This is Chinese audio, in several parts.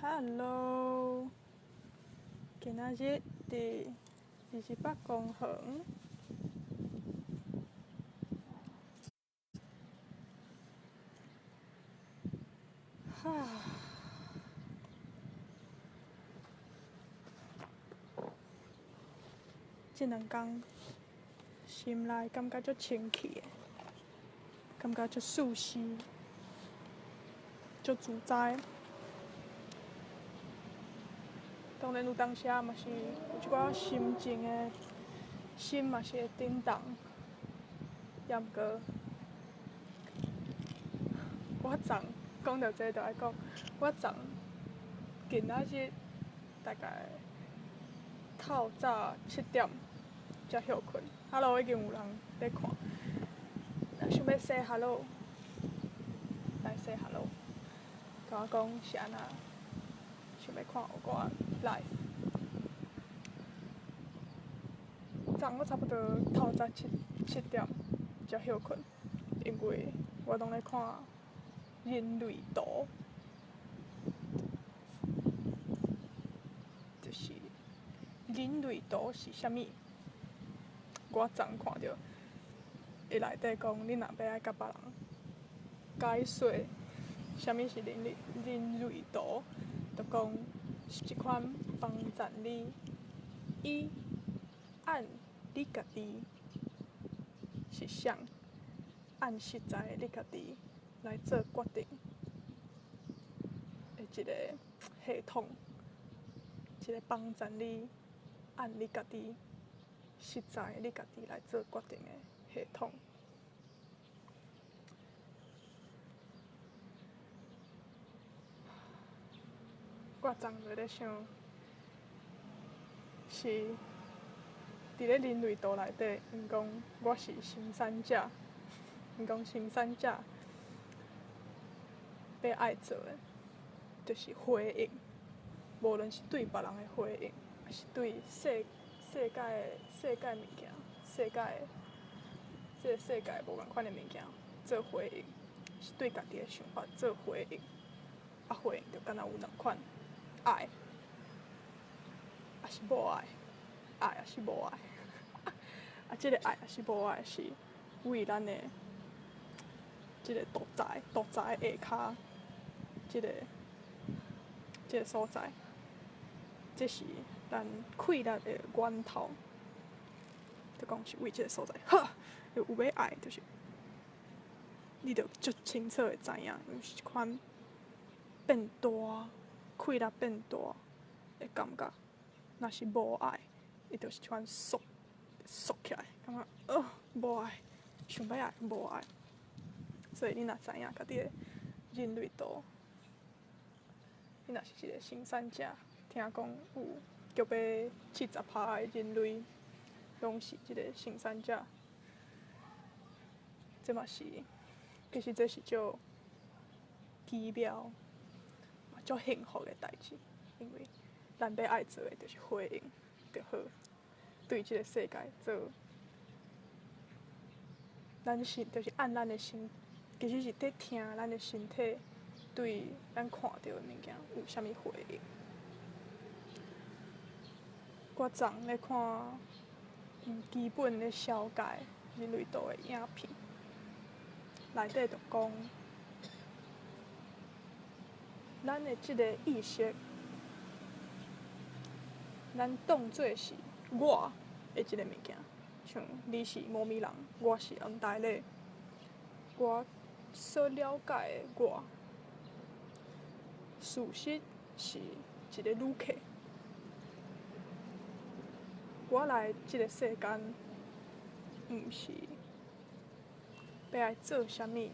Hello，今仔日伫28公园，这两天心内感觉足清气的，感觉足舒适，足自在。当然有当时嘛是有一寡心情的，心嘛是会震动，也毋过我昨讲到这就爱讲，我昨今仔日大概透早7点才休困。Hello， 已经有人在看。若想要 say hello， 来 say hello， 甲我讲是安那，想要看我 live。昨我差不多透早7点才休困，因为我拢咧看人类图。就是人类图是啥物？我昨看到，伊内底讲，你若要爱甲别人解说啥物是人类图，就讲是一款帮助你以按你家己是谁，按实在的你家己来做决定的一个系统。一个帮助你按你家己实在你家己来做决定的系统。我昨就咧想，是伫咧人类图内底，因讲我是生产者，因讲生产者要爱做的，就是回应。无论是对别人的回应，还是对世界的物件，这个世界无共款的物件做回应，是对家己的想法做回应。啊，回应就敢若有两款，爱，也是无爱，爱也是无爱。啊，这个爱也是无爱，是为咱的这个独裁的下骹，这个所在。这是咱快乐的源头，就讲是为这个所在。有要爱，就是你着足清楚的知影，是一款变大、快乐变大的感觉。若是无爱，伊就是一款缩起来，感觉无爱，想要爱无爱。所以你若知影家己的人类图，你若是一个生产者。听讲有约要70%的人类拢是即个生产者，这嘛是，其实这是足奇妙、足幸福的代志，因为咱要爱做的就是回应就好，对即个世界做，就是按咱的心，其实是在听咱的身体对咱看到的物件有啥物回应。我昨咧看基本咧了解人类图的影片，内底就讲，咱的即个意识，咱当作是我的即个物件，像你是猫咪人，我是黄大类，我所了解的我，事实是一个旅客。我来即个世间，毋是要来做啥物，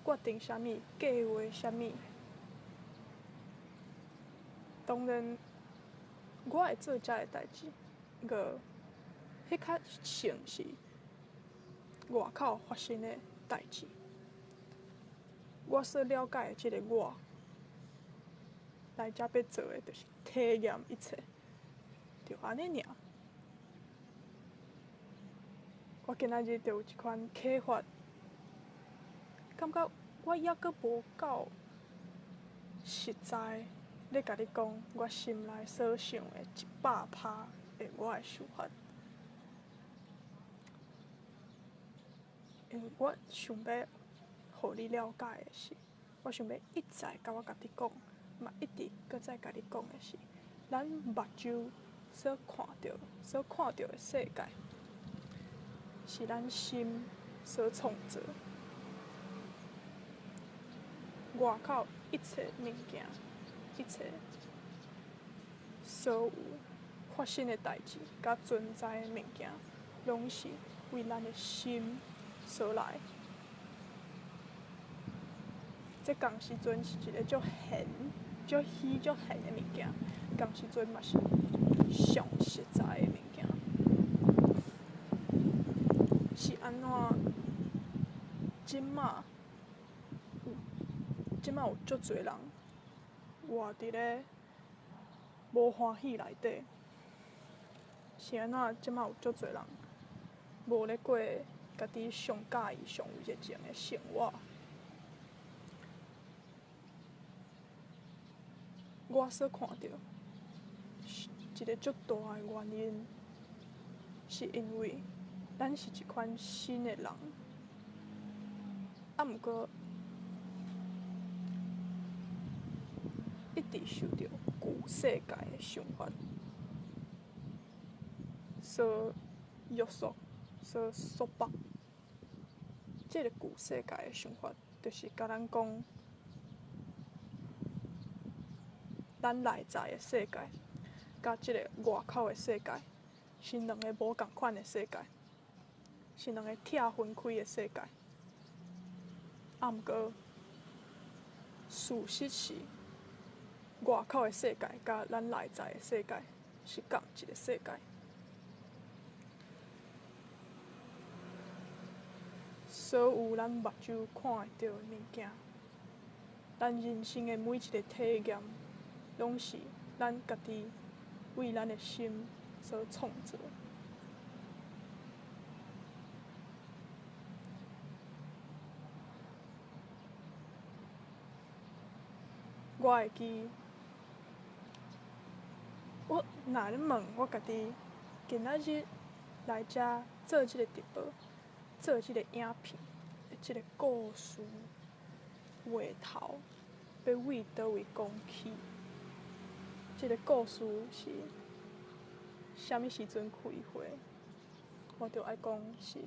决定啥物，计划啥物。当然，我会做遮个代志，个迄较像是外口发生的代志。我所了解的即个我，来遮要做的就是体验一切，就安尼尔。我今仔日就有一款启发，感觉我抑阁无够实在，咧甲你讲我心内所想的100%的我的想法，因为我想要互你了解的是，我想要一再甲你讲，嘛一直搁再甲你讲的是，咱目睭所看到的世界，是咱心所创造。外口一切物件，一切所有发生的代志，甲存在的物件，拢是为咱的心所来。这同时阵是一个足玄、足虚、足玄的物件，同时阵嘛是上实在的物件。是安怎？即马有足侪人活伫咧无欢喜内底。是安怎？即马有足侪人无咧过家己上喜意、上有热情的生活。我所看到一个足大的原因，是因为咱是一款新的人，毋过一直受到旧世界的想法所约束、所束缚。这个旧世界的想法，就是甲咱讲，咱内在的世界，甲这个外口的世界，是两个无共款的世界，是两个拆分开的世界。毋过，事实是，外口的世界甲咱内在的世界是同一个世界。所有咱目睭看会到的物件，咱人生的每一个体验，拢是咱家己为咱的心所创造。我会记，我若咧问我家己，今仔日来遮做即个直播，做即个影片的即个故事话头，要为倒位讲起？即个故事是啥物时阵开会？我就爱讲是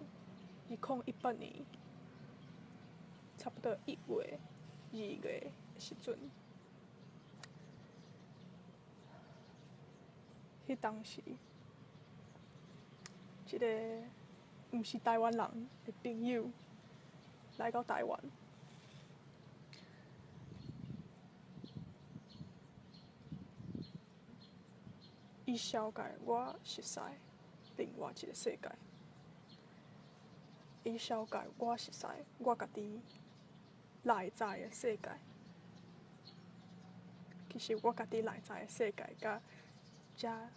2018年，差不多1月、2月的时阵。迄当时，一个毋是台湾人的朋友来到台湾，伊捎介我熟悉另外一个世界，伊捎介我熟悉我家己内在的世界。其实我家己内在的世界，甲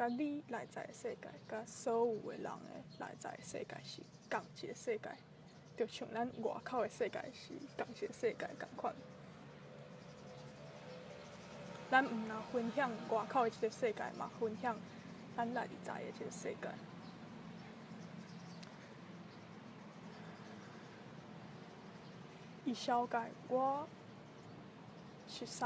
你内在的世界，甲所有的人的内在的世界是同一个世界，就像咱外口的世界是同一个世界共款。咱毋若分享外口的即个世界，嘛分享咱内在的即个世界。伊捎介我熟悉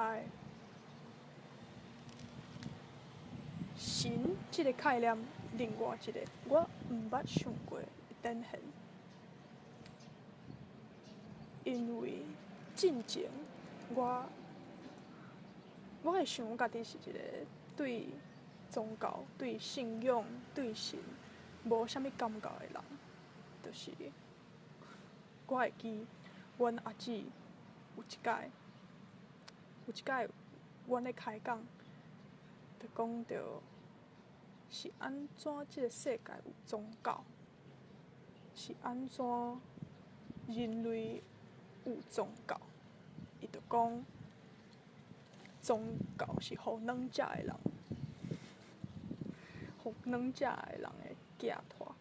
神这个概念，另外一个我毋捌想过的展现。因为进前我会想我家己是一个对宗教、对信仰、对神无啥物感觉的人，就是我会记，阮阿姊有一摆，阮咧开讲，就讲到是安怎即个世界有宗教，是安怎人类有宗教。伊就讲，宗教是互软食的人，互软食的人的寄托。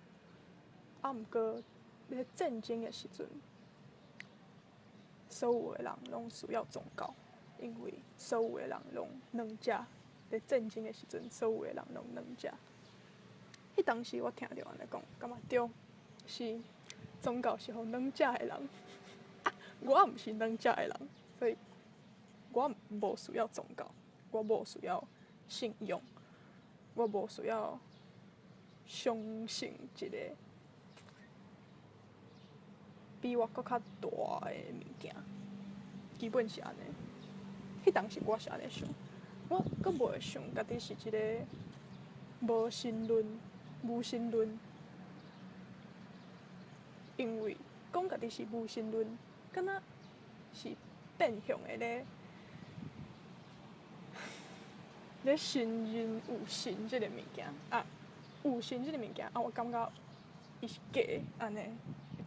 毋过咧战争的时阵，所有的人拢需要宗教，因为所有的人拢两只，在战争的时阵，所有的人拢两只。迄当时我听着安尼讲，感觉对，是宗教是互两只的人。我毋是两只的人，所以我无需要宗教，我无需要信仰，我无需要相信一个比我搁较大的物件。基本是安尼。迄当时我是安尼想，我搁无会想家己是一个无神论、无神论，因为讲家己是无神论，敢若是变相的咧承认有神即个物件啊，有神即个物件啊，我感觉伊是假的安尼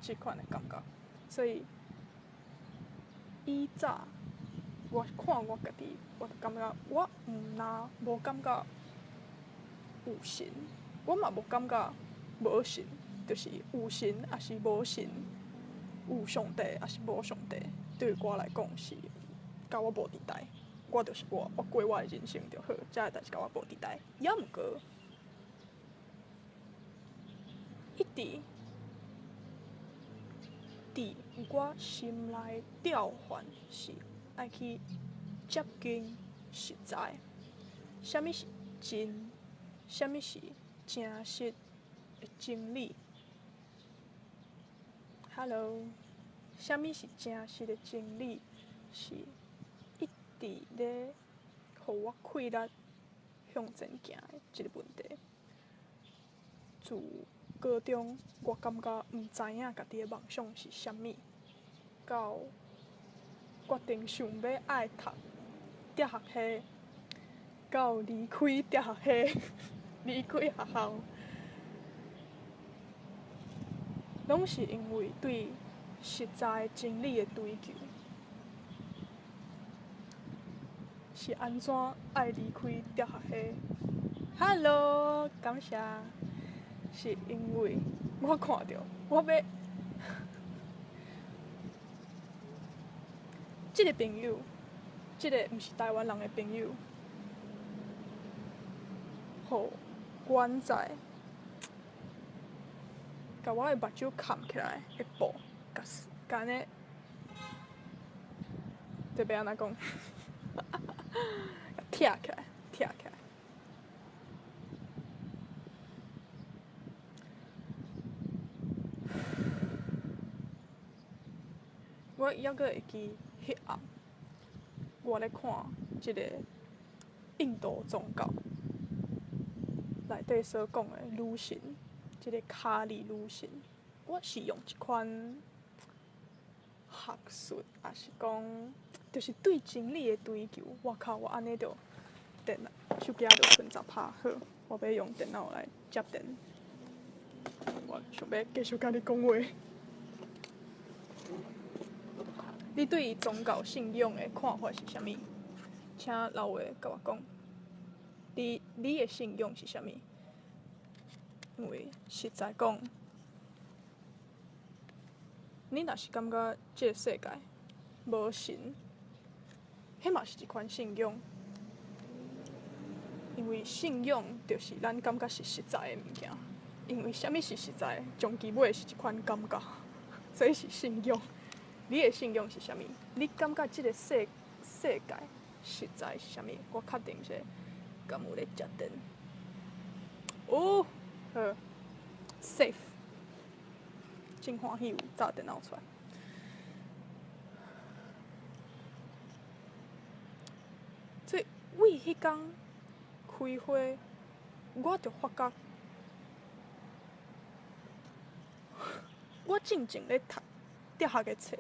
即款的感觉，所以以早我看我家己，我就感觉我若无感觉有神，我嘛无感觉无神，就是有神也是无神，有上帝也是无上帝，对于我来讲是甲我无伫代。我就是我，我过我的人生就好，遮个代志甲我无伫代。也毋过，一直伫我心内调换是爱去接近实在，啥物是真，啥物是真实的真理。Hello， 啥物是真实的真理？是一直咧，互我开力向前行的即个问题。自高中，我感觉毋知影家己的梦想是啥物，到决定想要爱读哲学系，到离开哲学系，离开学校，拢是因为对实在真理的追求。是安怎爱离开哲学系 ？Hello， 感谢。是因为我看到我要即个朋友，即个毋是台湾人的朋友，互阮在甲我的目睭牵起来的布，甲安尼，这要安怎讲？拆起来，拆起来。我还阁会记迄暗，我咧看一个印度宗教内底所讲的女神，即个卡里女神，我是用一款学术，也是讲，就是对真理的追求。我靠，我安尼就电脑手机就剩10%好，我要用电脑来接电。我想要继续甲你讲话。你对宗教信仰的看法是啥物？请老话甲我讲。你的信仰是啥物？因为实在讲，你若是感觉这个世界无神，迄嘛是一款信仰。因为信仰就是咱感觉是实在的物件。因为啥物是实在？终其尾是一款感觉，所以是信仰。你的信仰是啥物？你感觉即个世界实在是啥物？我确定者，敢有咧接电？好 ，safe， 真欢喜有炸电脑出来。所以为迄天开会，我就发觉，我真正咧读哲学的册。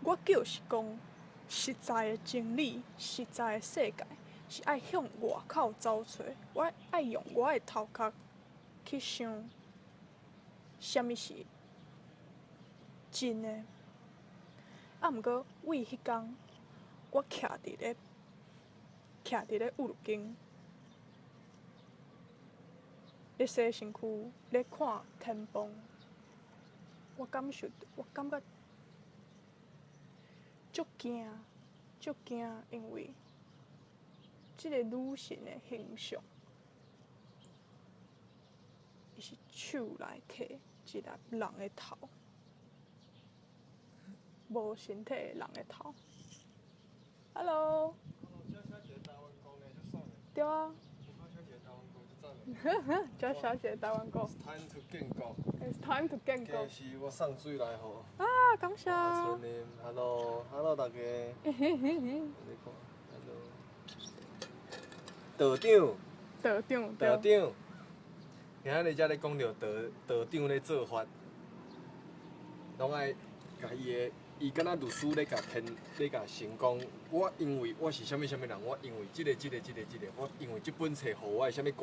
我就是讲，实在的真理、实在的世界，是爱向外口走找。我爱用我的头壳去想，啥物是真的。啊，毋过为迄天，我徛伫咧雨路间，咧洗身躯，咧看天崩，我感觉足惊，足惊，因为即个女神的形象，伊是手内摕一粒人的头，无身体的人的头。Hello。对啊。叫小姐台湾狗。Time to 建国。It's time to 建国。是我送水来吼。啊，感谢。春林 ，Hello，Hello 大家。你看 ，Hello。道长。道长。今仔日才咧讲到道长咧做法，拢爱甲伊敢若律师咧甲成功。我因为我是啥物人，我因为即个，我因为即本册互我的啥物权力，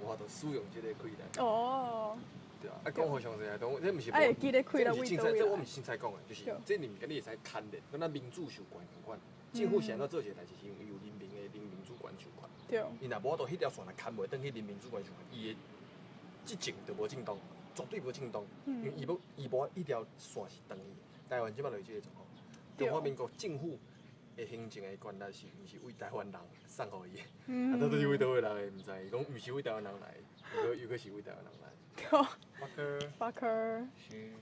我就使用即个开来。哦。对啊，讲好详细啊，这毋是。会记得开来为倒位。这我毋是凊彩讲的，就是这里面你会使牵连，敢若民主受权共款。政府是安怎做一个代志，是因为有人民主权受权。对。伊若无到迄条线来牵袂转去人民主权受权，伊的执政就无正当，绝对无正当。因为伊无迄条线是长去。台湾即摆就即个状况，中华民国政府的行政的权力是毋是为台湾人送互伊的？啊，到底是为倒位来的？毋知，伊讲毋是为台湾人来，又是为台湾人来。对。Fucker。是。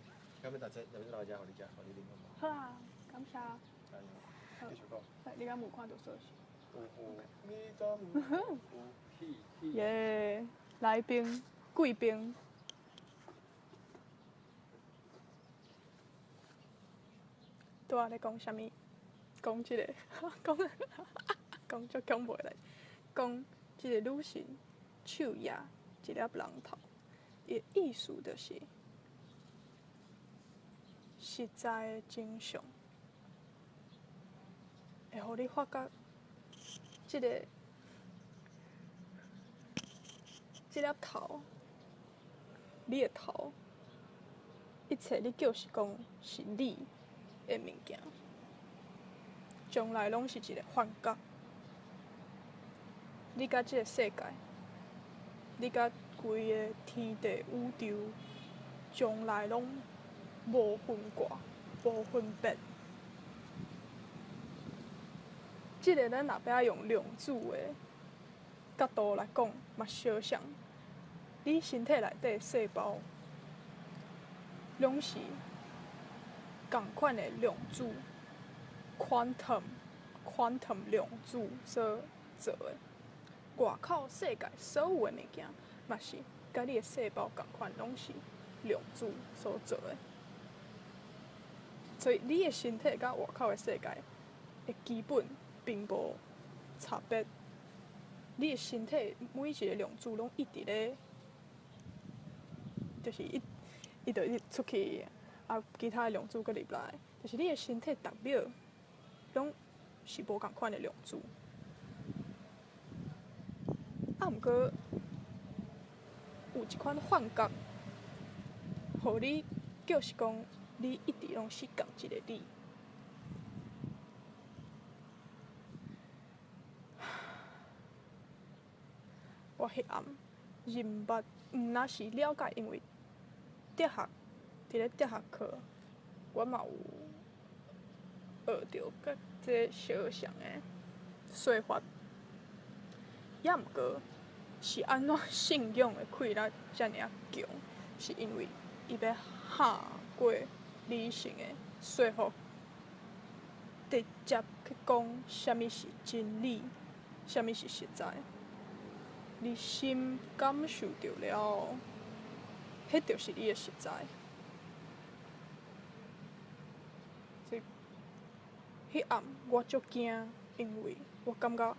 要要大家，要大家互你食，互你啉好啊，感谢。继续讲。你敢无看到消息？你敢有？耶，来宾、贵宾。拄仔咧讲啥物？讲即个，讲足讲袂来。讲即个女神手压一粒人头，伊意思就是实在的真相，会互你发觉即个粒头，你的头，一切你就是讲是你的物件，从来拢是一个幻觉。你甲即个世界，你甲规个天地宇宙，从来拢无分割、无分别。即个咱若要用量子的角度来讲，嘛相像。你身体内底细胞，拢是共款的量子 （quantum） 量子所做的。外口世界所有的物件，嘛是甲你的细胞共款，拢是量子所做的。所以你的身体甲外口的世界的基本并无差别。你的身体每一个量子拢一直咧，就是伊就一直出去，啊，其他的量子搁入来，就是你的身体代表拢是无共款的量子。啊，毋过有一款幻觉，互你就是讲，你一直拢是共一个你。我迄暗认捌，毋若是了解，因为伫咧哲学课，我嘛有学着甲这相像的说法。也毋过，是安怎信仰的气力遮尔啊强？是因为伊要下过理性的说服，直接去讲啥物是真理，啥物是实在。你心感受着了，迄就是你的实在。所以，迄暗我足惊，因为我感觉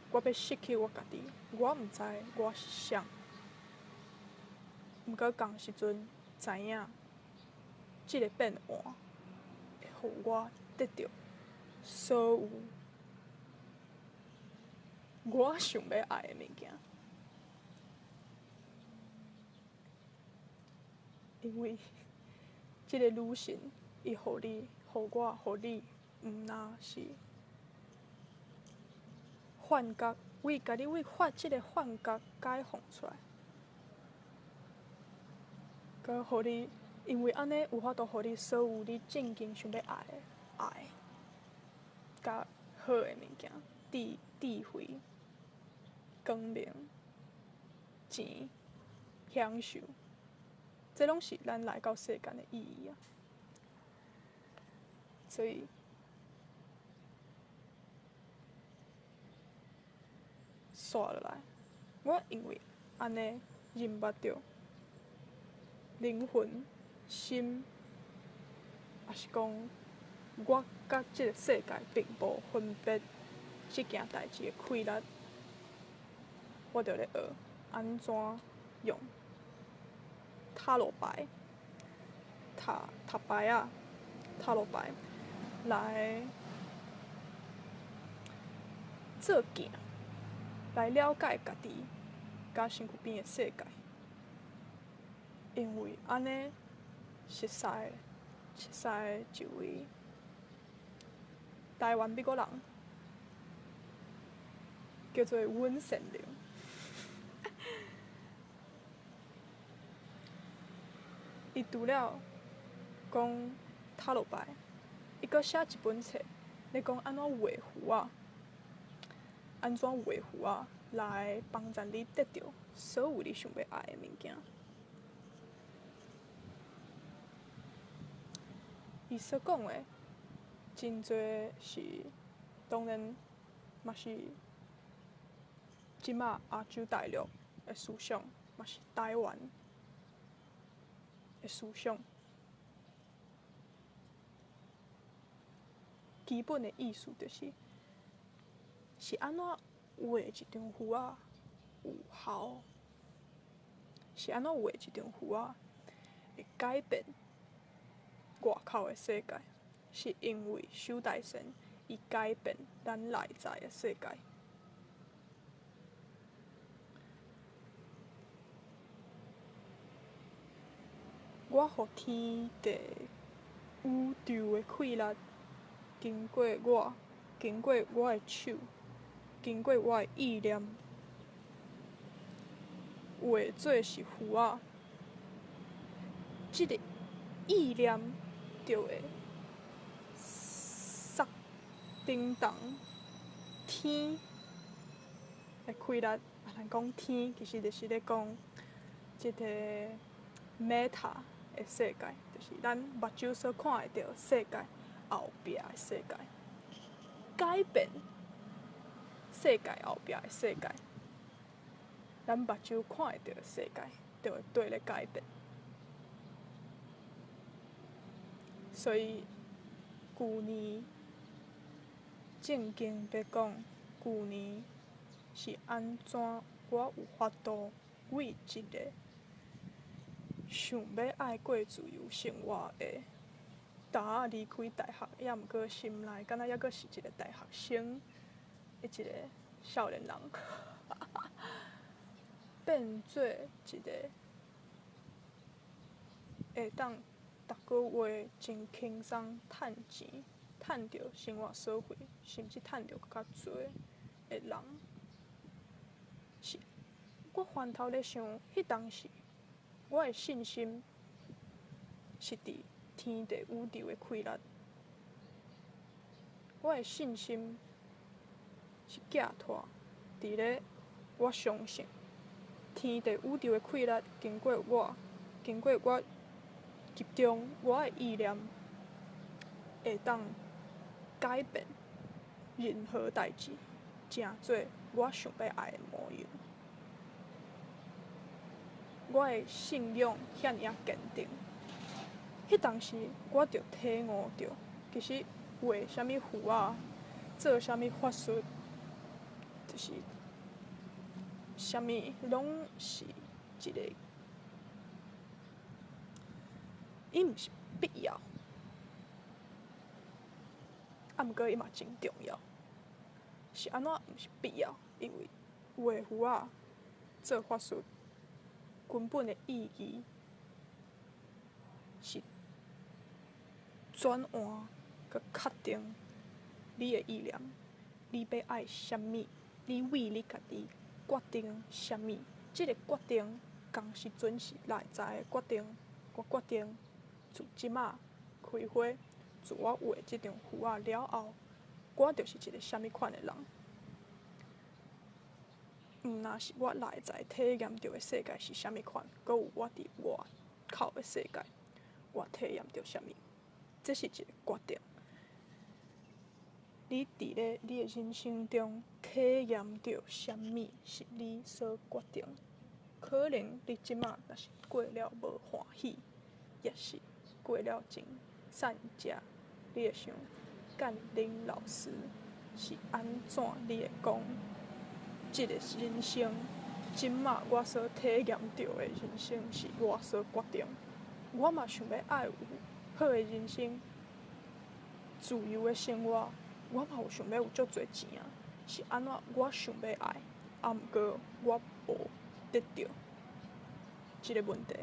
我要失去我家己，我毋知我是啥。毋过共时阵知影，即个变换会互我得到所有我想要爱的物件。因为即个女神，伊互你、互我、互你，毋若是幻觉，甲你发即个幻觉解放出来，佮互你，因为安尼有法度互你所有你正经想要爱的爱。甲好诶物件，智慧、光明、钱、享受，这拢是咱来到世间的意义啊。所以，刷落来，我因为安尼认捌着灵魂、心，也是讲我甲这个世界并无分别这件代志的规律，我就咧学安怎用塔罗牌、塔牌啊、塔罗牌来做镜，来了解家己甲身躯边的世界。因为安尼熟悉一位台湾美国人，叫做温善良。伊除了讲塔罗牌，伊阁写一本册，咧讲安怎画符啊，安怎画符啊，来帮助你得到所有你想要爱的物件。伊所讲的真侪是，当然嘛是即马亚洲大陆的思想，嘛是台湾的思想。基本的意思就是安怎画一张符啊有效，是安怎画一张符啊会改变外口的世界，是因为守大神伊改变咱内在的世界。我互天地宇宙的规律，经过我的手，经过我的意念，画做是符啊。即个意念就会撒叮当天的规律。咱讲天，其实就是咧讲即个 meta 的世界，就是咱目睭所看会到世界后壁的世界，改变世界后壁的世界，咱目睭看会到的世界，就会对咧改变。所以，旧年正经要讲，旧年是安怎我有法度为一个想要爱过自由生活的，打离开大学，也毋过心内敢若抑阁是一个大学生的一个少年人，变做一个会当逐个月真轻松趁钱，趁着生活所需，甚至趁着较侪的人。是我翻头咧想，迄当时我的信心是伫天地宇宙的规律，我的信心是寄托伫咧我相信天地宇宙的规律，经过我集中我的意念，会当改变任何代志，成做我想要爱的模样。我的信仰遐尔啊坚定，迄当时我就体悟着，其实画啥物符啊，做啥物法术，就是啥物拢是一个，伊毋是必要，啊毋过伊嘛真重要。是安怎毋是必要？因为画符啊，做法术根本的意义是转换佮确定你的意念，你要爱啥物，你为你家己决定啥物。即个决定，同时阵是内在的决定。我决定自即马开花，自我画即张符啊了后，我就是一个啥物款的人。若是我内在体验到的世界是啥物款，佮有我伫外口的世界，我体验到啥物，这是一个决定。你伫咧你的人生中体验到啥物，是你所决定。可能你即马若是过了无欢喜，也是过了真善食，你会想，干林老师是安怎？你会讲，即个人生，即马我所体验到的人生是我所决定。我嘛想要爱有好的人生，自由的生活。我嘛有想要有足侪钱啊，是安怎我想要爱，啊毋过我无得到即个问题。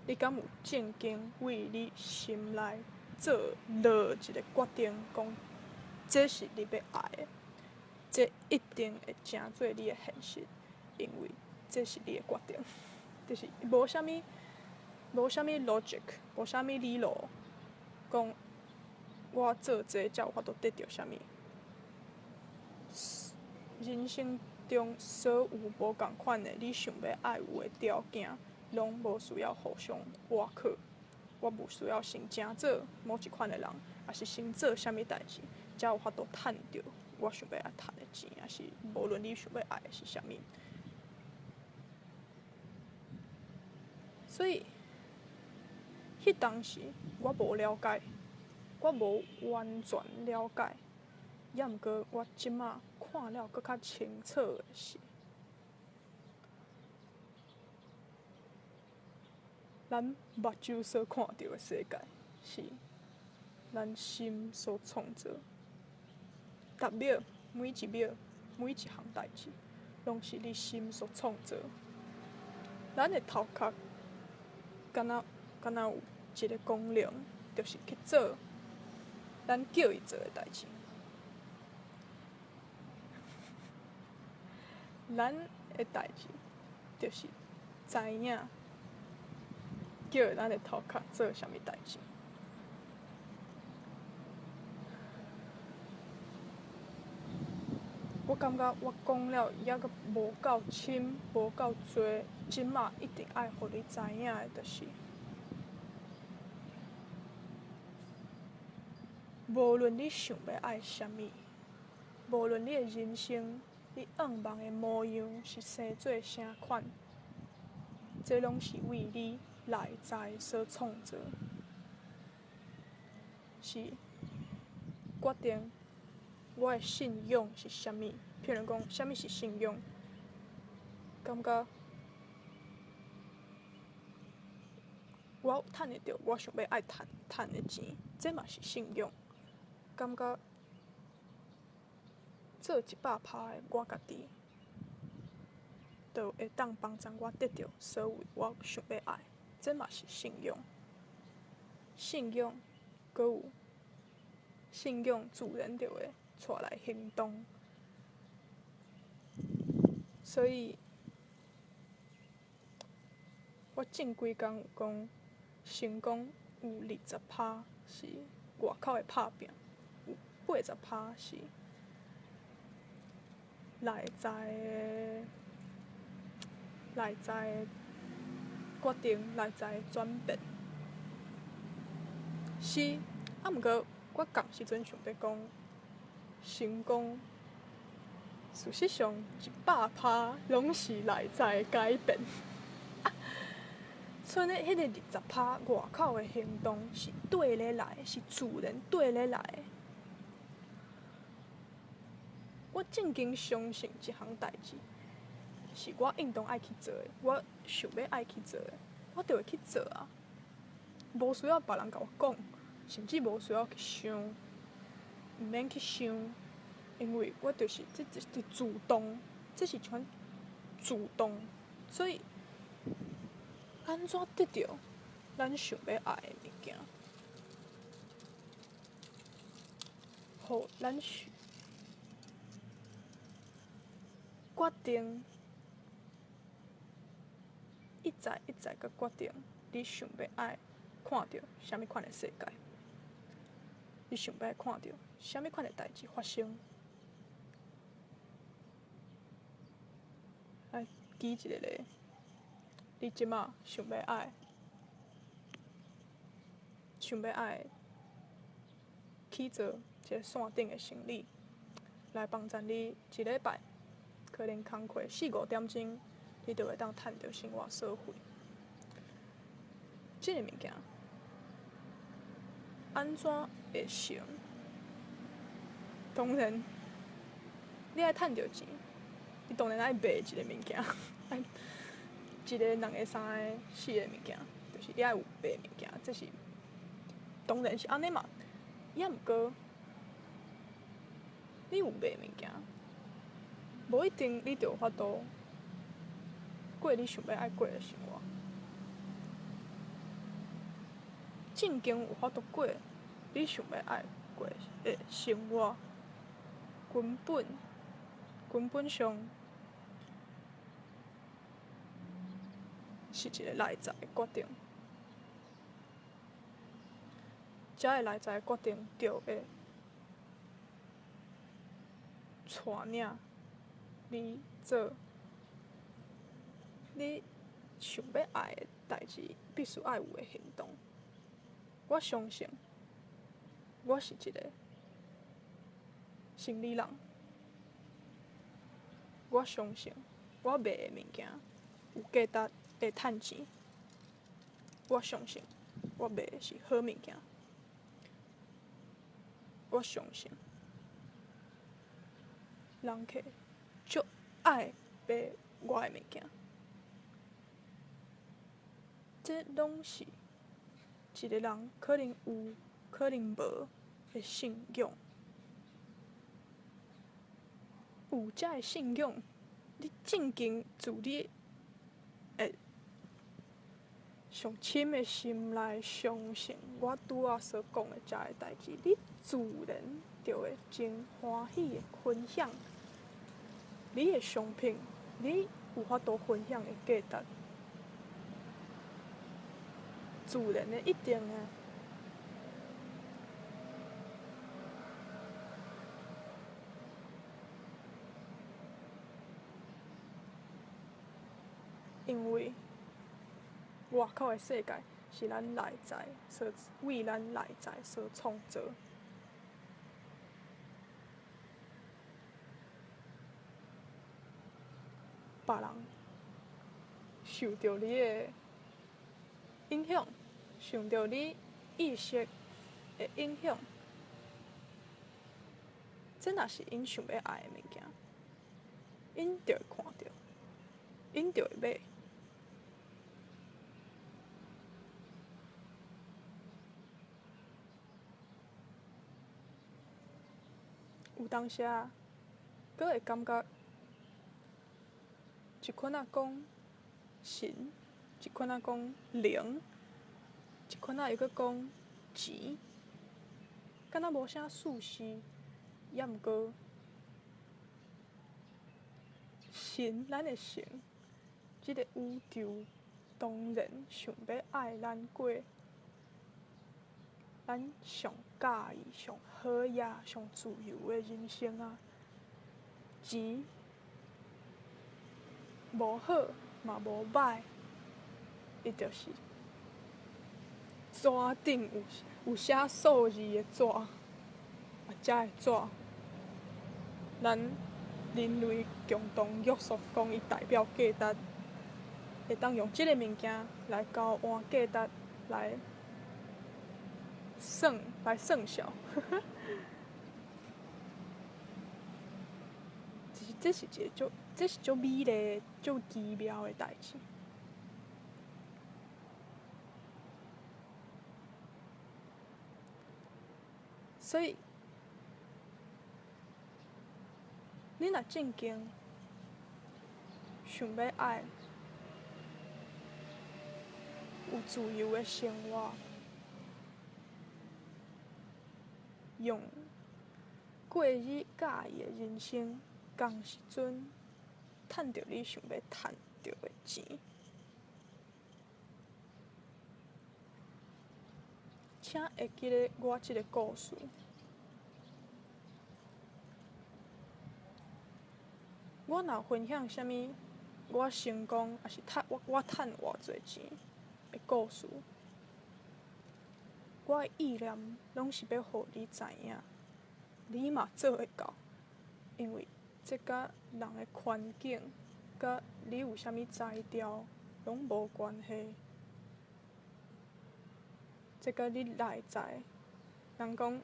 你敢有正经为你心内做落一个决定，讲这是你要爱的，这一定会成做你的现实，因为这是你的决定，就是无啥物 logic， 无啥物理路，讲我做这才有法度得到啥物。人生中所有无共款的，你想要爱有的条件，拢无需要互相挖靠。我无需要先正做某一款的人，也是先做啥物代志，才有法度趁到我想要爱趁的钱，也是无论你想要爱的是啥物。所以，迄当时我无了解，我无完全了解，也毋过我即马看了搁较清楚的是，咱目睭所看到的世界，是咱心所创造。逐秒、每一秒、每一项代志，拢是你心所创造。咱的头壳，敢若有一个功能，就是去做咱叫伊做的代志。咱的代志，就是知影叫咱的头壳做啥物代志。我感觉我讲了也阁无够深，无够多。即马一定爱互你知影的，就是无论你想要爱啥物，无论你的人生，你愿望的模样是生做啥款，这拢是为你内在所创造，是决定我的信仰是啥物。譬如讲，啥物是信仰？感觉我有趁得到我想要爱趁的钱，这嘛是信仰。感觉做100%的我家己，就会当帮助我得到所有我想要爱，这嘛是信仰。信仰，阁有信仰自然就会带来行动。所以，我前几工有讲，成功有20%是外口的拍拼，有80%是内在的决定，内在的转变。是，啊毋过我共时阵想要讲，成功事实上100%拢是内在的改变。剩的迄个20%外口的行动是对咧来，是自然对咧来的。我正经相信一项代志，是我应当爱去做的，我想要爱去做的，我就会去做啊。无需要别人甲我讲，甚至无需要去想，毋免去想，因为我就是这主动，这是一款主动，所以安怎得到咱想要爱的物件？互咱决定，一再甲决定，你想要爱看到啥物款的世界？你想要看到啥物款的代志发生？来举一个例，你即马想要爱去做一个线顶的生理，来帮助你一礼拜，可能工课4-5点钟，你就会当趁到生活所费。即个物件安怎会成？当然，你爱趁到钱，你当然爱买一个物件，爱一个、2个、3个、4个物件，就是你爱有买物件，这是当然是安尼嘛。也毋过，你有买物件，无一定你就有法度过你想要爱过的生活。正经有法度过你想要爱过的生活，根本上是一个内在的决定。这个内在的决定就会带领你做你想要爱的代志，必须爱有的行动。我相信，我是一个生理人。我相信，我卖的物件有价值，会趁钱。我相信，我卖的是好物件。我相信，人客足爱买我的物件。这拢是一个人可能有、可能无的信仰。有这个信仰，你正经自你会上深的心来相信我拄仔所讲的这个代志，你自然就会真欢喜的分享你的商品，你有法度分享的价值，自然的一定的。因为外口的世界是咱内在所为咱内在所创造。别人受到你的影响，受到你意识的影响，这若是因想要爱的物件，因就会看到，因就会买。有当时啊，佫会感觉，一款仔讲神，一款仔讲灵，一款仔又佫讲钱，敢若无啥事实，也毋过神，咱的神，即个宇宙当然想要爱咱过咱上喜意、上好野、上自由的人生啊！钱无好嘛无歹，伊就是纸顶有写数字的纸，啊，遮个纸，咱人类共同约束讲伊代表价值，会当用即个物件来交换价值，来算数。这是足美丽的、足奇妙的代志。所以，你若正经想要爱有自由的生活，用过你喜意的人生，同时阵趁到你想要趁到的钱，请会记得我即个故事。我若分享啥物，我成功，还是我趁偌济钱的故事，我的意念拢是要互你知影，你嘛做会到，因为这甲人的环境，甲你有啥物才调，拢无关系。这甲你内在，人讲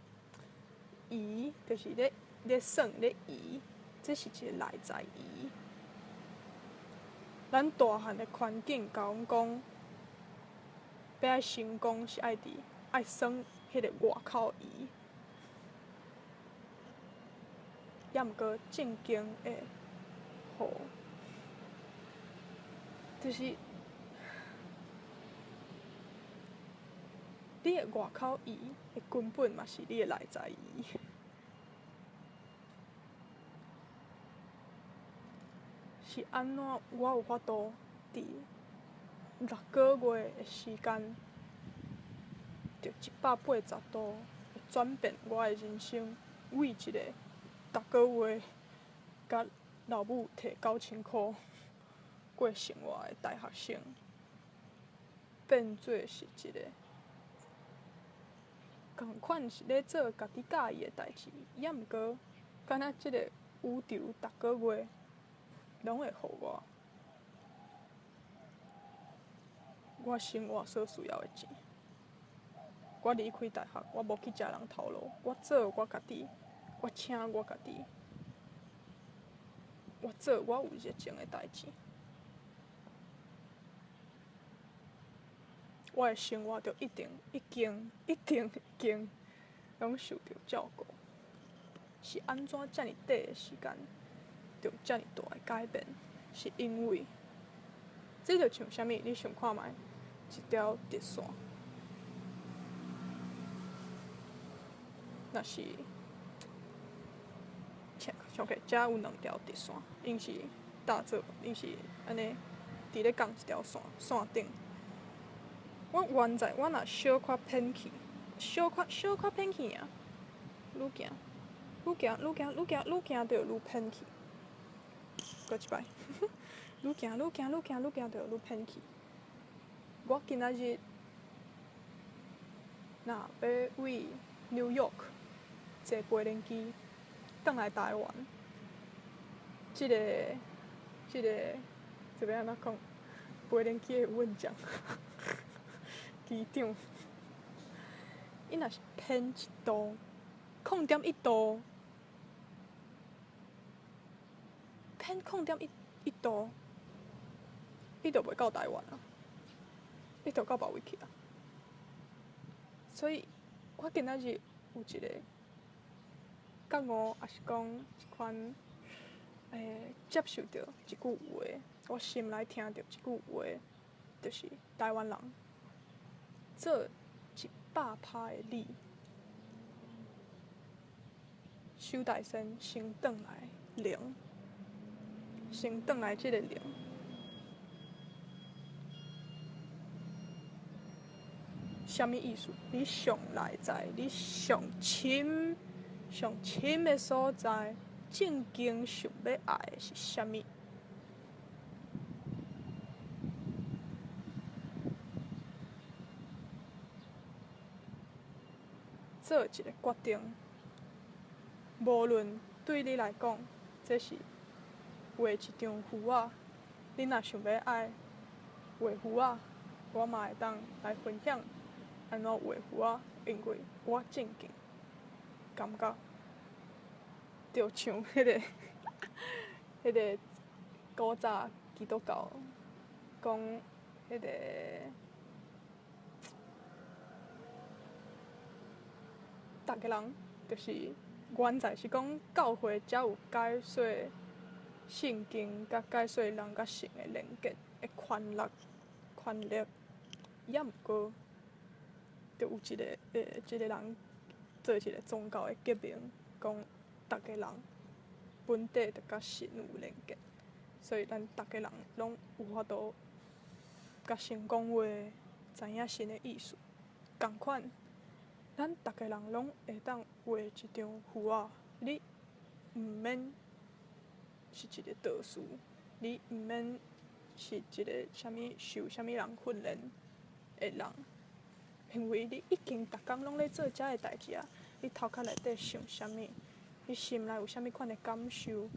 移，就是咧算咧移，这是一个内在移。咱大汉的环境甲阮讲，要爱成功是爱算迄个外口移，也毋过正经的，就是你的外口移的根本嘛是你的内在移。是安怎我有法度伫6个月的时间，就180度转变我的人生，为一个逐个月甲老母摕9000块过生活的大学生，变做是一个共款是咧做家己喜欢的代志，也毋过敢若即个宇宙逐个月拢会互我生活所需要的钱。我离开大学，我无去食人头路，我做我家己，我请我家己，我做我有热情的代志。我的生活就已经拢受到照顾。是安怎遮尔短的时间，就遮尔大的改变？是因为，这就像啥物？你想看觅一条直线，若是想起遮有2条直线，因是搭做，因是安尼伫咧共一条线顶。我原在我若小可偏去，小可偏去尔，愈行就愈偏去。过一摆，愈行就愈偏去。我今仔日若要为 New York 坐飞轮机转来台湾，这要安怎讲？飞轮机的运将，机长，伊若是偏1度，0.1度，偏0.1度，伊就袂到台湾啊，伊就到别位去啊。所以，我今仔日有一个觉悟，也是讲一款接受到一句话，我心内听到一句话，就是台湾人做100%的你，守大仙先转来0，先转来这个0。啥物意思？你上内在，你上深的所在，正经想要爱的是啥物？做一个决定，无论对你来讲，这是画一张符仔，你若想要爱画符仔，我嘛会当来分享安怎画符仔，因为我正经感觉，就像迄个古早基督教讲迄个。逐个人就是原在是讲教会才有解说圣经，甲解说人甲神的连结的权力，也毋过，就有一个人做一个宗教的革命，讲逐个人本体就甲神有连结，所以咱逐个人拢有法度甲神讲话，知影神的意思，共款。咱逐个人拢会当画一张符啊，你毋免是一个道士，你毋免是一个受啥物人训练的人，因为你已经逐工拢咧做遮个代志啊，你头壳内底想啥物，你心内有啥物款的感受，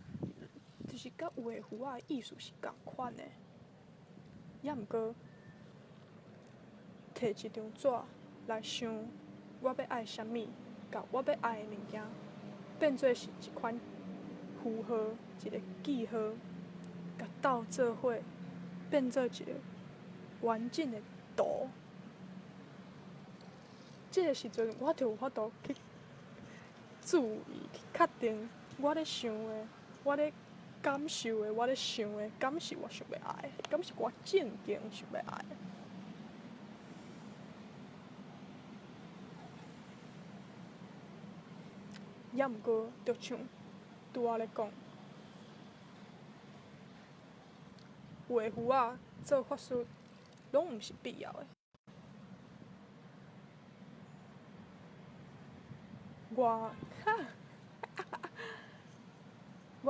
就是甲画符啊意思是共款的。也毋过，摕一张纸来想我要爱啥物，甲我要爱的物件，变做是一款符号，一个记号，甲斗做伙，变做一个完整的图。这个时阵，我就有法度去注意、去确定我咧想的、我咧感受的、我咧想的，敢是我想要爱的，敢是我正经想要爱的。也毋过，就像拄仔咧讲，画符仔做法术，拢毋是必要的。我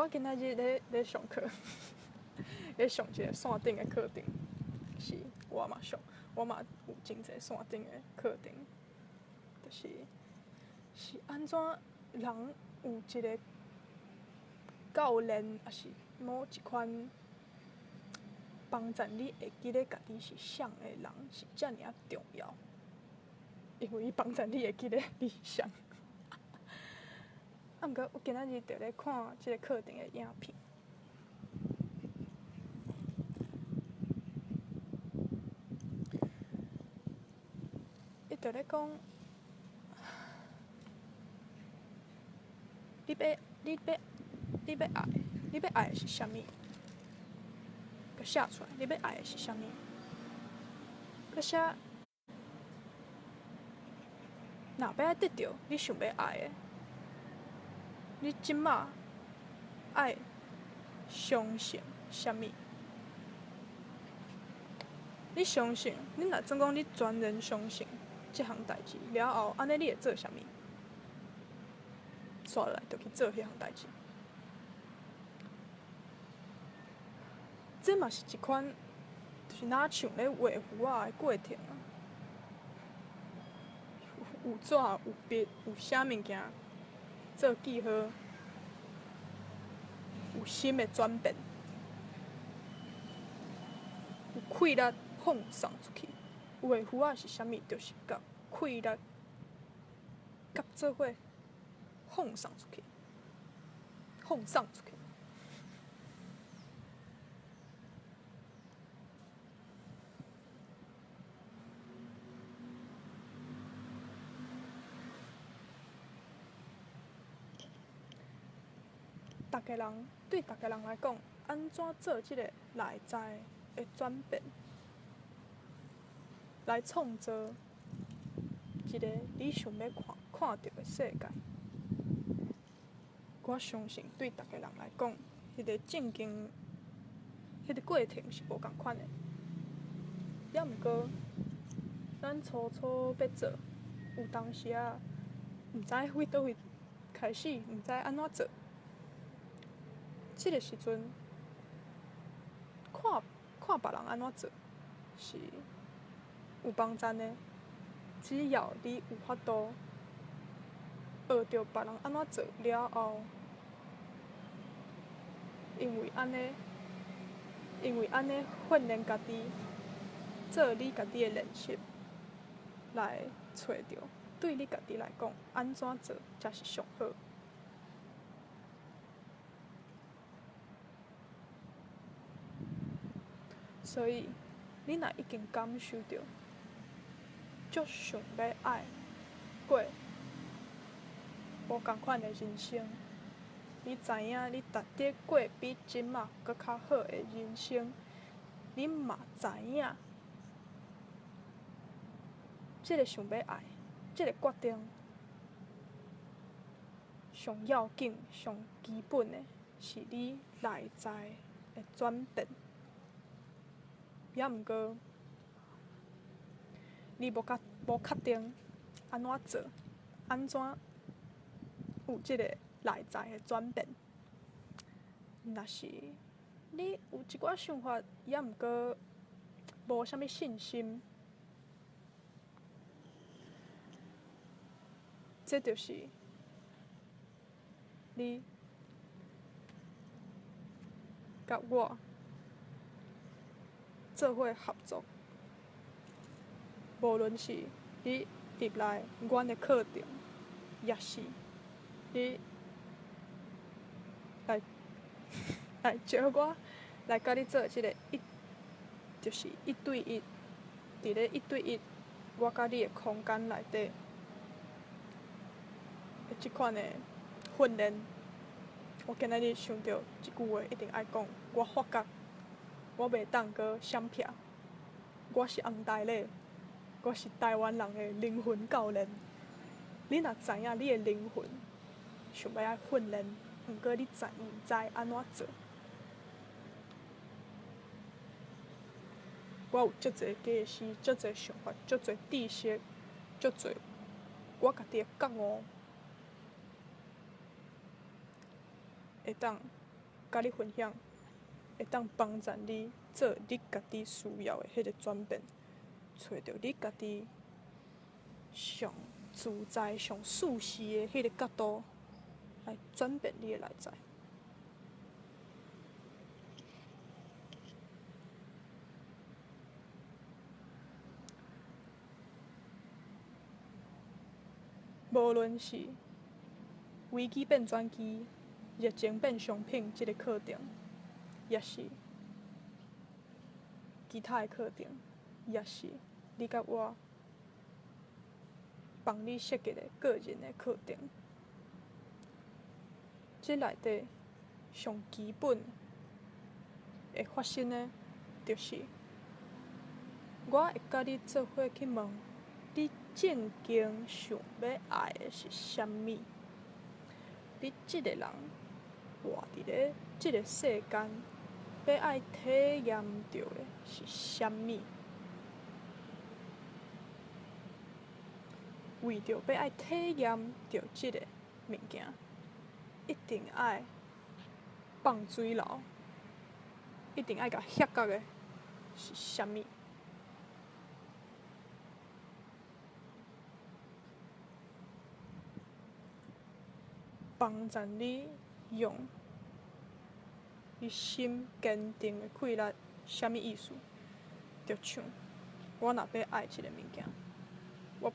今仔日咧上课，咧上一个线顶的课程，是我嘛有真侪线顶的课程，是安怎人有一个教练，还是某一款帮助你会记得家己是啥的人，是遮尔啊重要，因为伊帮助你会记得你是啥。啊，毋过我今仔日就咧看即个课程的影片，伊就咧讲，你要爱的是啥物？佮写出来，你要爱的是啥物？佮写，若要得到你想要爱的，你即马爱相信啥物？你相信，你若总讲你全然相信即项代志了后，安尼你会做啥物？刷来就去做迄项代志。这嘛是一款，就是若像咧画符仔的过程啊。有纸有笔有写物件，做记号，有心的转变，有气力放送出去。画符仔是啥物？就是甲气力甲做伙放送出去，放送出去。对逐个人来讲，安怎做即个内在的转变，来创造一个你想要看到的世界？我相信对逐个人来讲，迄个正经，迄个过程是无共款的。也毋过，咱初要做，有当时啊，毋知为倒位开始，毋知安怎做。即个时阵，看别人安怎做是有帮助的。只要你有法度学着别人安怎做了后，因为安尼训练家己，做你家己的练习，来找着对你家己来讲安怎做才是上好。所以，你若已经感受到，足想要爱过无共款的人生，你知影你值得过比即马搁较好的人生，你嘛知影，即个想要爱，即个决定，上要紧、上基本的是你内在的转变。也毋过，你无确定，安怎做，安怎有即个内在的转变。若是你有一寡想法，也毋过无啥物信心，这就是你甲我做伙合作。无论是你入来阮的课程，也是你来招我来甲你做即个就是一对一，伫咧一对一，我甲你的空间内底的即款的训练。我今仔日想到一句话，一定爱讲。我发觉我袂当阁闪避，我是红带咧，我是台湾人的灵魂教练。你若知影你的灵魂想要爱训练，毋过你毋知安怎做。我有足侪假思，足侪想法，足侪知识，足侪我家己的觉悟，会当甲你分享，会当帮助你做你家己需要的迄个转变，找到你家己上自在、上舒适的迄个角度来转变你的内在。无论是危机变转机、热情变商品即个课程，也是其他的课程，也是你甲我帮你设计的个人的课程，这内底上基本会发生的，就是我会甲你做伙去问，你正经想要爱的是啥物？你即个人活伫咧即个世间，要爱体验到的是啥物？为着要爱体验到即个物件，一定爱放水流，一定爱甲翕角的是啥物？帮助你用你心坚定的气力，啥物意思？就像我若要爱一个物件，我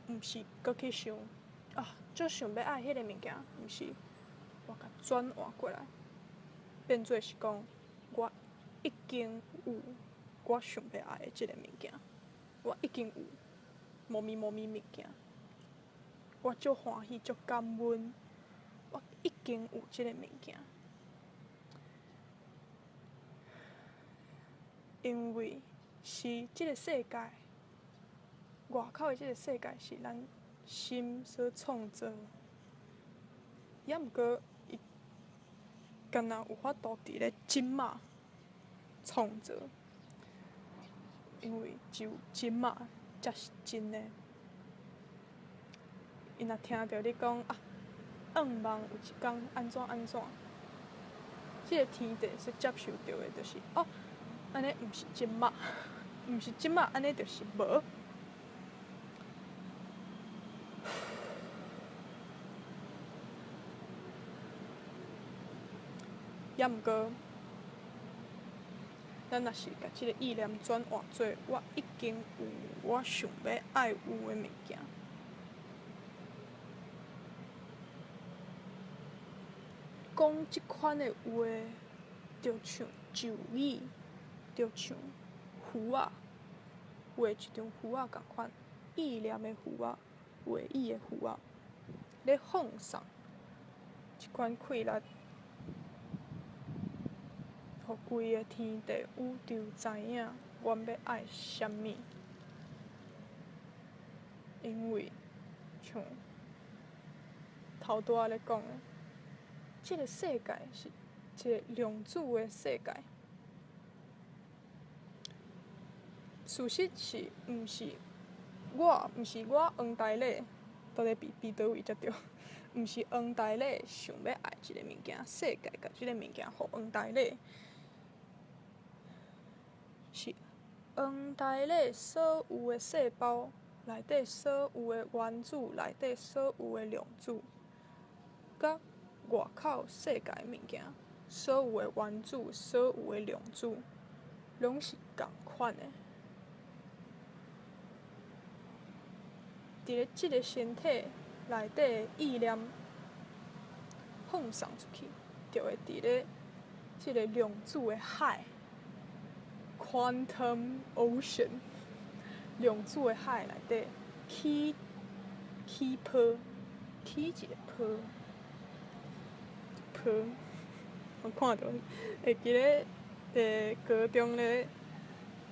毋是搁去想就想要爱迄个物件，毋是，我甲转换过来，变做是讲，我已经有我想要爱的即个物件，我已经有某物物件，我足欢喜足感恩。我已经有即个物件，因为是即个世界，外口的即个世界是咱心所创造，也毋过伊敢若有法度伫咧即马创造，因为只有即马才是真的。伊若听到你讲愿望有一天安怎，即个天地所接受到的，就是安尼毋是即马，毋是即马，安尼就是无。也毋过，咱若是甲即个意念转换做我已经有我想要爱有的物件。讲即款的话，就像咒语，就像符啊，画一张符啊共款，意念的符啊，画意的符啊，咧放送一款气力，互规个天地宇宙知影我要爱啥物，因为像头拄仔咧讲的。这个世界是一个量子的世界，事实是毋是我，毋是我黄台咧，到底比倒位才对？毋是黄台咧想要爱一个物件，世界甲即个物件互黄台咧，是黄台咧所有的细胞内底所有的原子内底所有的量子，甲外口世界物件所有的原子、所有的量子，拢是共款的。伫咧即个身体内底的意念放送出去，就会伫咧即个量子的海 （quantum ocean） 量子的海内底起波，起一个波，波。我看到，会记咧，高中咧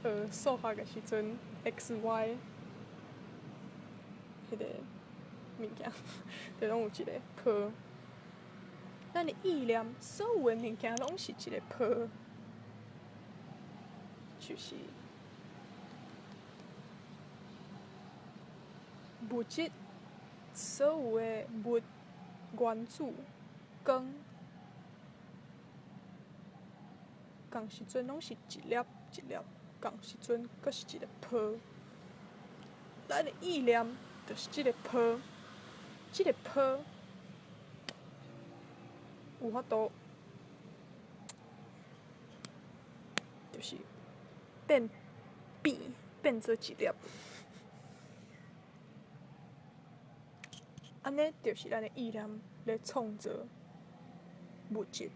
学数学的时阵 ，x、y。迄个物件，就拢有一个波。咱的意念，所有的物件拢是一个波，就是物质，所有的原子、光，共时阵拢是一粒一粒，共时阵阁是一个波。咱的意念。就是即个波，即个波有法度，就是变做一粒，安尼就是咱的意念咧创造物质。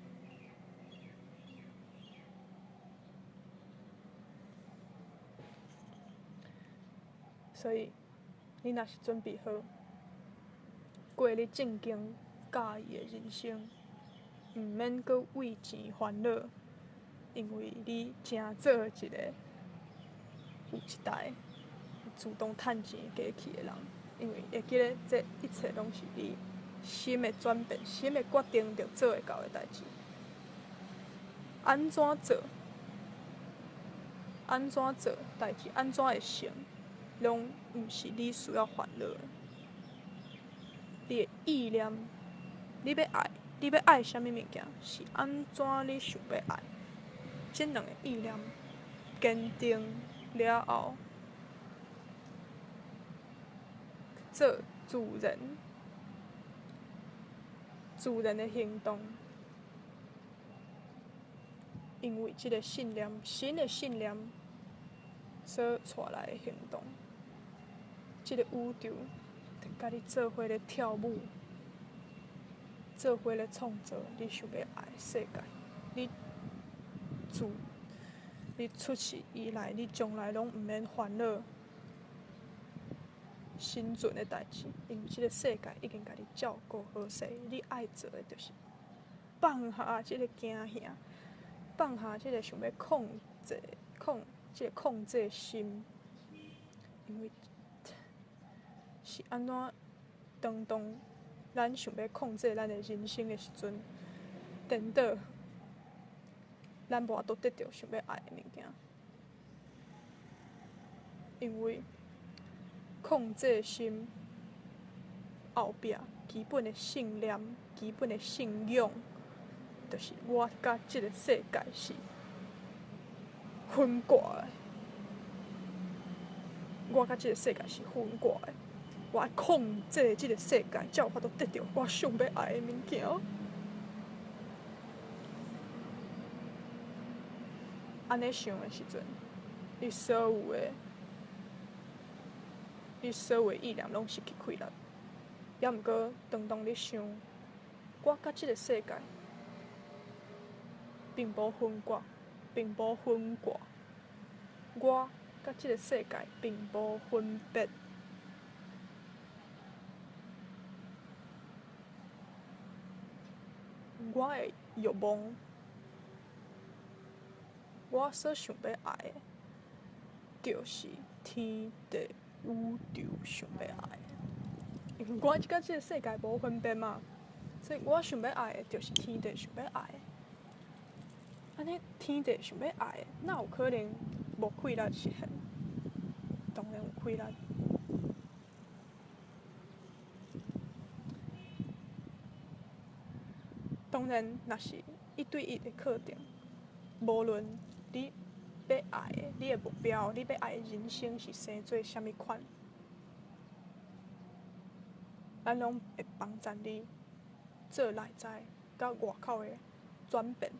所以。你若是准备好过你正经喜意的人生，毋免阁为钱烦恼，因为你正做一个有一代主动趁钱过去的人，因为会记咧，这一切拢是你心的转变、心的决定着做会到的代志。安怎做？安怎做代志？安怎会成？拢毋是你需要烦恼的。你的意念，你要爱啥物物件，是安怎你想要爱？这两个意念坚定了后，做自然的行动。因为这个信念，新的信念所带来的行动。这个宇宙，就甲你做伙咧跳舞，做伙咧创造你想要爱的世界。你出世以来，你将来拢毋免烦恼生存的代志，因为这个世界已经甲你照顾好势。你爱做的就是放下这个惊吓，放下这个想要控制心，因为。是安怎？当咱想要控制咱的人生的时阵，颠倒，咱无法度得到想要爱的物件，因为控制心后壁基本的信念、基本的信仰，就是我甲这个世界是分割的，我甲这个世界是分割的。我爱控制这个世界，才有法度得到我想要爱的物件。安尼想的时阵，你所有的意念拢失去气力。也毋过，当你想，我甲这个世界并无分割，并无分割。我甲这个世界并无分别。我的欲望，我所想要爱的，就是天地宇宙想要爱的。因为我甲这个世界无分别嘛，所以我想要爱的，就是天地想要爱的。安尼天地想要爱的，哪有可能无气力实现？当然有气力。当然，若是1对1的课程，无论你要爱的，你的目标，你要爱的人生是生做啥物款，咱拢会帮助你做内在甲外口的转变。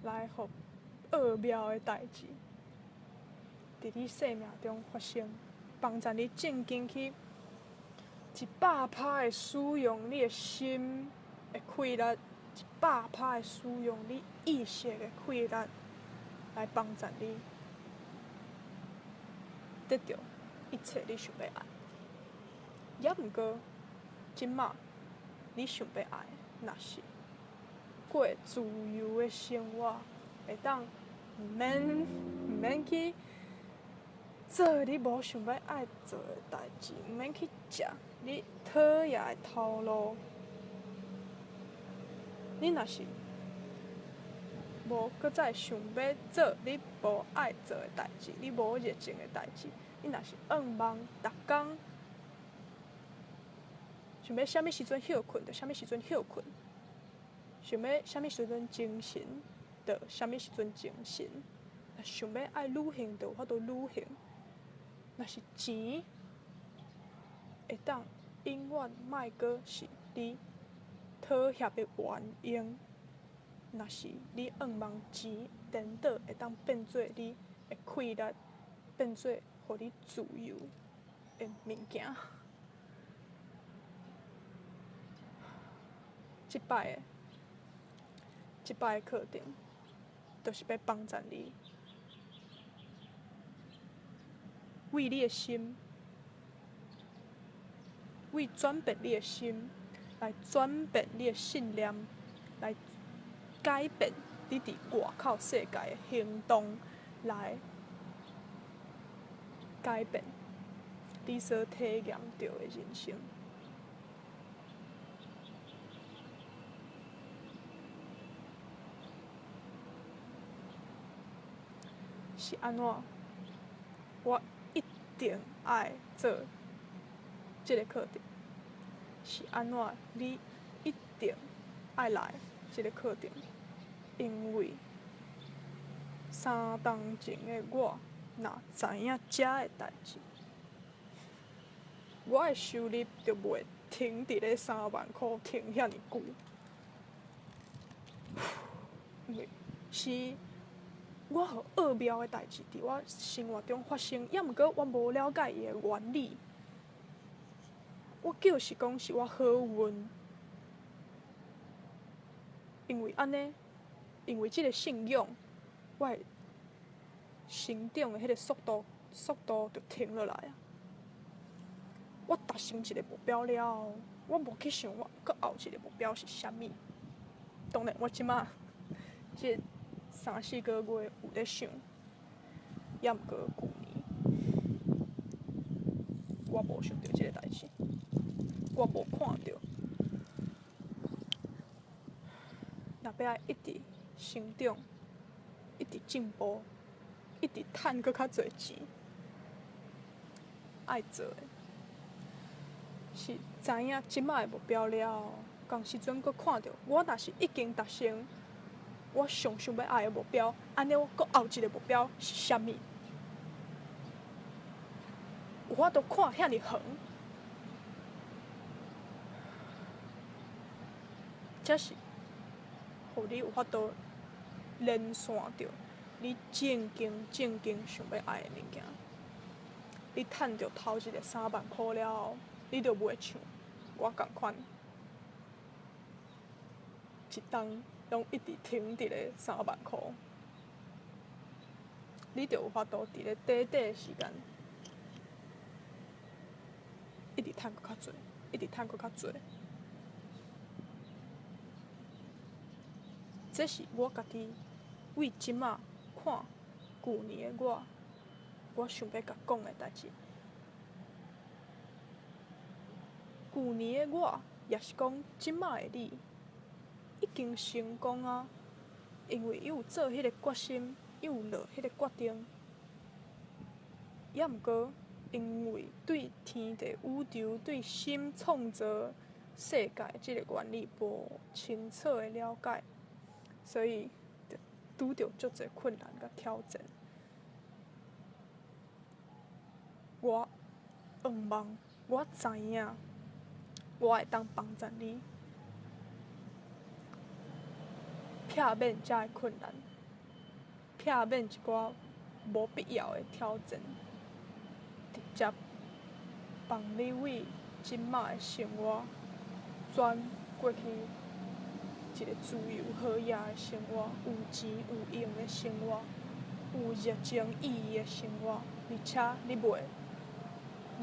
来，互奥妙的代志伫你生命中发生，帮助你正经去100%的使用你的心的气力，100%的使用你意识的气力，来帮助你得到一切你想要爱。也毋过，即马你想要爱，若是过自由的生活，会当毋免去做你无想要爱做的代志，毋免去食你讨厌的头路。你若是无搁再想要做你无爱做的代志，你无热情的代志，你若是噩梦，逐工想要啥物时阵休困就啥物时阵休困，想要啥物时阵精神就啥物时阵精神，想要爱旅行就有法度旅行。若是钱会当永远莫阁是你讨厌的原因，若是你噩梦钱颠倒会当变做你的气力，变做互你自由的物件。即摆的课程，就是要帮助你，为你的心，为转变你的心，来转变你的信念，来改变你伫外口世界的行动，来改变你所体验到的人生。是安怎？我一定爱做这个课程。是安怎？你一定爱来这个课程，因为3冬前的我，若知影遮的代志，我的收入就袂停伫咧3万块停遐尼久。因为是我互奥妙的代志伫我生活中发生，也毋过我无了解伊的原理。我就是讲是我好运，因为安尼，因为即个信仰，我的成长的迄个速度就停落来啊！我达成一个目标了，我无去想我搁后一个目标是啥物。当然，我即马即3-4个月有咧想，也毋过旧年我无想到即个代志，我无看到。若要爱一直成长，一直进步，一直趁搁较侪钱，爱做的是知影即摆的目标了，共时阵搁看到我若是已经达成我上想要爱的目标，安尼我搁后一个目标是啥物？有法度看遐尼远，这是互你有法度连线着你正经想要爱的物件。你趁着头一个3万块了后，你就袂像我共款，一冬拢一直停伫咧3万块。你就有法度伫咧短的时间，一直趁搁较侪，一直趁搁较侪。这是我家己为即马看旧年的我想要甲讲的代志。旧年的我，也是讲即马的你，已经成功啊！因为伊有做迄个决心，伊有落迄个决定。也毋过，因为对天地宇宙、对心创造世界即个原理无清楚的了解，所以就拄着足侪困难甲挑战。我愿望，我知影，我会当帮助你，避免遮个困难，避免一寡无必要的挑战，直接帮你为即摆的生活转过去一个自由好野的生活，有钱有用的生活，有热情意义的生活，而且你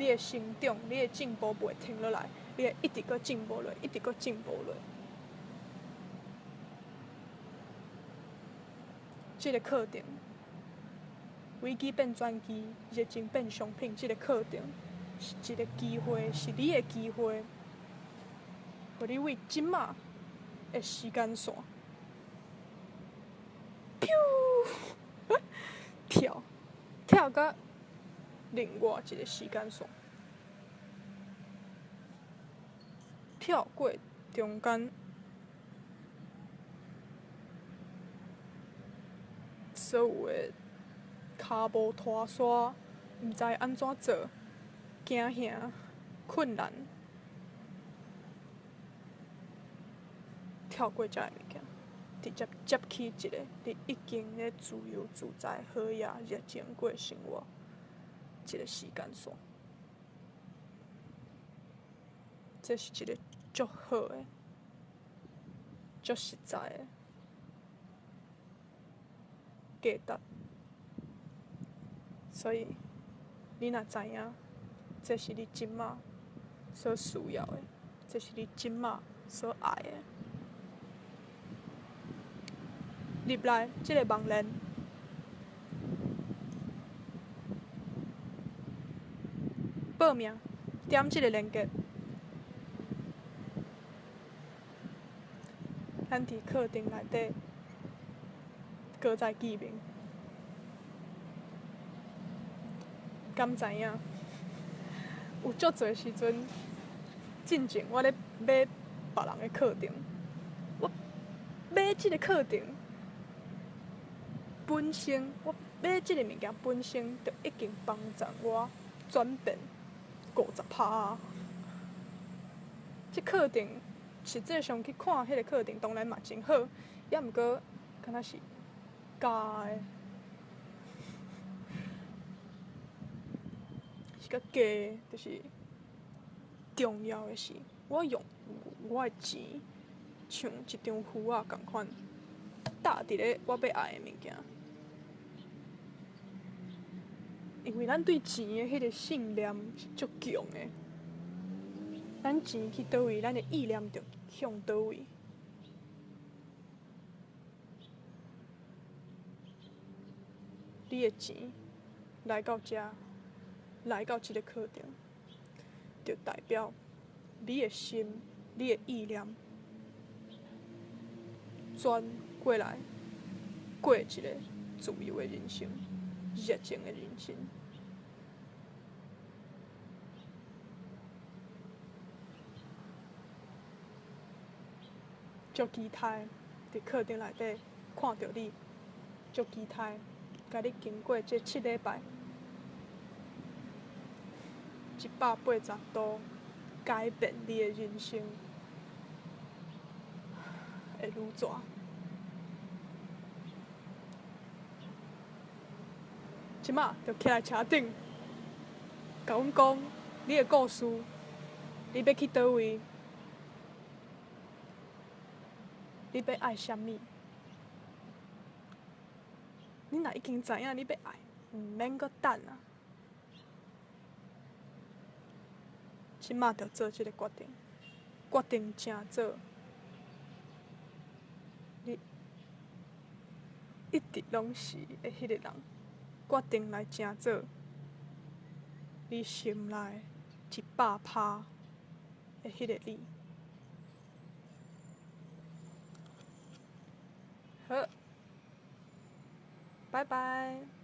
的成长、你的进步袂停落来，你会一直搁进步落，一直搁进步落。这个课程，危机变转机，热情变商品。这个课程是一个机会，是你的机会，互你为即马的时间线，跳到另外一个时间线，跳过中间所有的骹无拖沙，毋知安怎做，惊吓、困难，跳过遮个物件，直接接起一个你已经咧自由自在、好野、热情过生活一个时间线。这是一个足好的、足实在的价值。所以，你若知影，这是你即马所需要的，这是你即马所爱的，入来这个网链，报名，点这个链接，咱伫课程内底搁再见面。敢知影？有足侪时阵，进前我咧买别人的课程，我买即个课程本身，我买即个物件本身就已经帮助我转变50%。即课程实际上去看迄个课程，当然嘛真好，也毋过敢若是假的。是较假的，就是重要的是，我用我的钱，像一张符仔共款，搭伫咧我要爱的物件。因为咱对钱的迄个信念是足强的，咱钱去倒位，咱的意念就向倒位。你的钱来到遮。来到这个课程，就代表你的心、你的意念转过来，过一个自由的人生、热情的人生。足期待伫课程内底看到你，足期待甲你经过这7礼拜。180度改变你的人生，会愈怎？即马就徛在车顶，甲阮讲你的故事，你要去倒位？你要爱啥物？你若已经知影你要爱，毋免阁等啊！即马就做即个决定，决定正做，你一直拢是的迄个人，决定来正做，你心内100%的迄个你。好，拜拜。